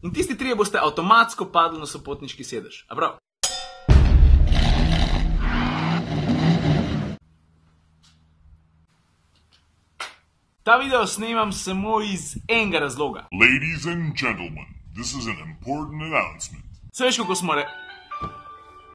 In tisti trije boste avtomatsko padli na sopotniški sedež. A prav? Ta video snemam samo iz enega razloga. Ladies and gentlemen, this is an important announcement. Se veš, kako smo rekli?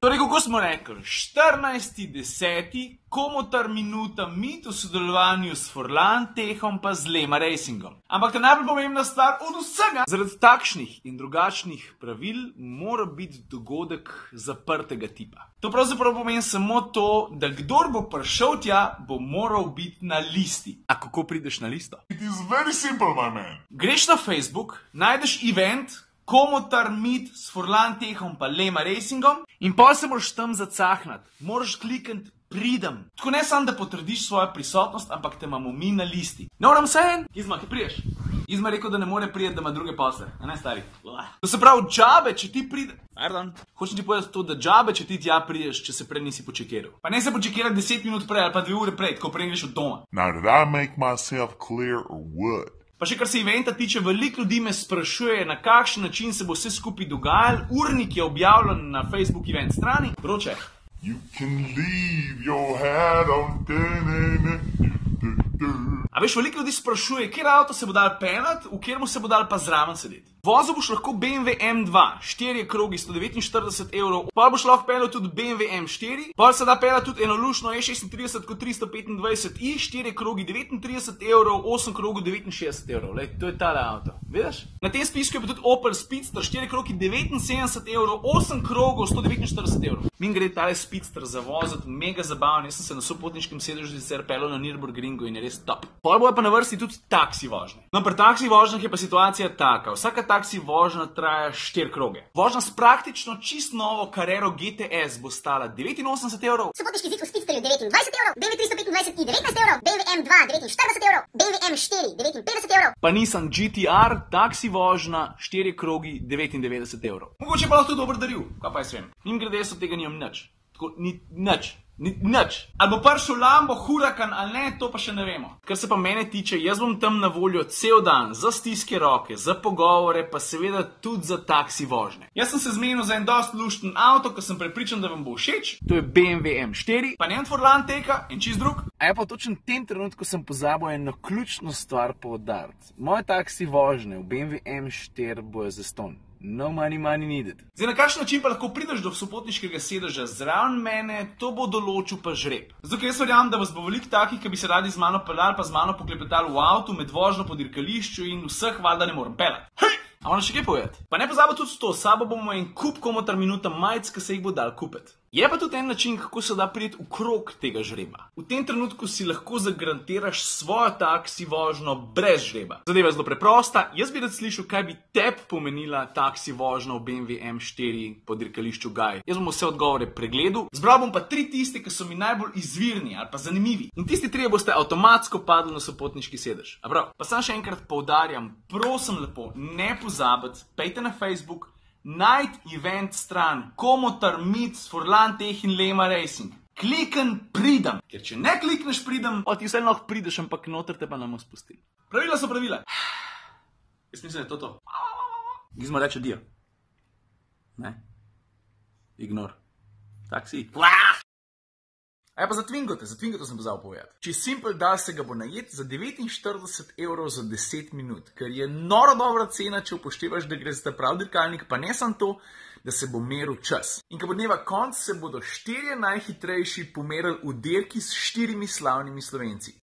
14.10. Komotar minuta mit v sodelovanju s Forlantechom pa z Lema Racingom. Ampak ta najbolj pomembna stvar od vsega. Zaradi takšnih in drugačnih pravil mora biti dogodek zaprtega tipa. To pravzaprav pomeni samo to, da kdor bo prišel tja, bo moral biti na listi. A kako prideš na listo? It is very simple, my man. Greš na Facebook, najdeš event Komotar mit s Forlantechom pa Lema Racingom in pol se moraš tam zacahnati. Moraš klikniti pridem. Tako ne samo, da potrdiš svojo prisotnost, ampak te imamo mi na listi. No, what I'm saying? Izma, ki priješ? Izma je rekel, da ne more prijeti, da ima druge posle. A ne, stari? To se pravi, džabe, če ti pride. Pardon. Hočem ti povedati to, da džabe, če ti tja priješ, če se prej nisi počekiral. Pa ne se počekirati 10 minut prej ali pa 2 ure prej, ko prej greš od doma. Now, did I make myself clear or what? Pa še kar se eventa tiče, veliko ljudi me sprašuje, na kakšen način se bo vse skupaj dogajalo. Urnik je objavljen na Facebook event strani. Vroče. You can leave your hat on. A veš, veliko ljudi sprašuje, kjer avto se bo dal penat, v kjermu se bo dal pa zraven sedeti. Vozil boš lahko BMW M2, 4 krogi, 149 €, pa boš lahko penal tudi BMW M4, pa se da penal tudi eno lušno E36 kot 325i, 4 krogi, 39 €, 8 krogov, 69 €. Lej, to je tale avto. Vidiš? Na tem spisku je pa tudi Opel Speedster, 4 krogi, 79 €, 8 krogov, 149 €. Min gre tale Speedster za voziti, mega zabaven, jaz sem se na sopotniškem sedežu sicer pelal na Nürburgringu in je res top. Pol bojo pa na vrsti tudi taksi vožnje. No, pri taksi vožnjah je pa situacija taka. Vsaka taksi vožnja traja 4 kroge. Vožnja s praktično čist novo Carrero GTS bo stala 89 €. Sopotniški zid v Speedsterju 29 €, BMW 325i 19 €, BMW M2 49 €, BMW M4 59 €. Pa Nissan GT-R, taksi vožnja, 4 krogi, 99 €. Mogoče pa lahko tudi dober daril, kaj pa jaz vem. Njim grede, jaz od tega nimam nič. Tako, nič. Nič. Ali bo prišel Lambo, Huracan ali ne, to pa še ne vemo. Kar se pa mene tiče, jaz bom tam na voljo cel dan, za stiske roke, za pogovore, pa seveda tudi za taksi vožnje. Jaz sem se zmenil za en dost lušten avto, ko sem prepričan, da vam bo všeč. To je BMW M4, pa ne od Forlantecha in čist drug. A ja pa točno v tem trenutku sem pozabil eno ključno stvar poudariti. Moje taksi vožnje v BMW M4 bojo zastonj. No money needed. Zdaj, na kakšen način pa lahko prideš do sopotniškega sedeža zraven mene, to bo določil pa žreb. Zato, ker jaz verjamem, da vas bo veliko takih, ki bi se radi z mano peljali, pa z mano poklepetali v avtu, med vožnjo po dirkališču in vseh valjda ne morem peljati. Hej! A moram še kaj povedati? Pa ne pozabi tudi to, sabo bomo en kup Komotar minuta majic, ki se jih bo dal kupiti. Je pa tudi en način, kako se da priti v krog tega žreba. V tem trenutku si lahko zagarantiraš svojo taksi vožnjo brez žreba. Zadeva je zelo preprosta, jaz bi rad slišal, kaj bi tebi pomenila taksi vožnja v BMW M4 po dirkališču Gaj. Jaz bom vse odgovore pregledal, zbral bom pa 3 tiste, ki so mi najbolj izvirni ali pa zanimivi. In tisti 3 boste avtomatsko padli na sopotniški sedež. A prav, pa sam še enkrat poudarjam, prosim lepo, ne pozabiti, pejte na Facebook, najti event stran Komotar mit s Forlantech in Lema Racing. Klikn pridem, ker če ne klikneš pridem, ti vse lahko prideš, ampak noter te pa ne bomo spustili. Pravila so pravila. Jaz mislim, da je to. Gizmo reče dio. Ne? Ignor. Taksi. A je pa za Twingote sem pozval povedati. Če Simple da se ga bo najet za 49 € za 10 minut, ker je noro dobra cena, če upoštevaš, da gre za prav dirkalnik, pa ne samo to, da se bo meril čas. In ko bo dneva konc, se bodo 4 najhitrejši pomerili v dirki s 4 slavnimi Slovenci.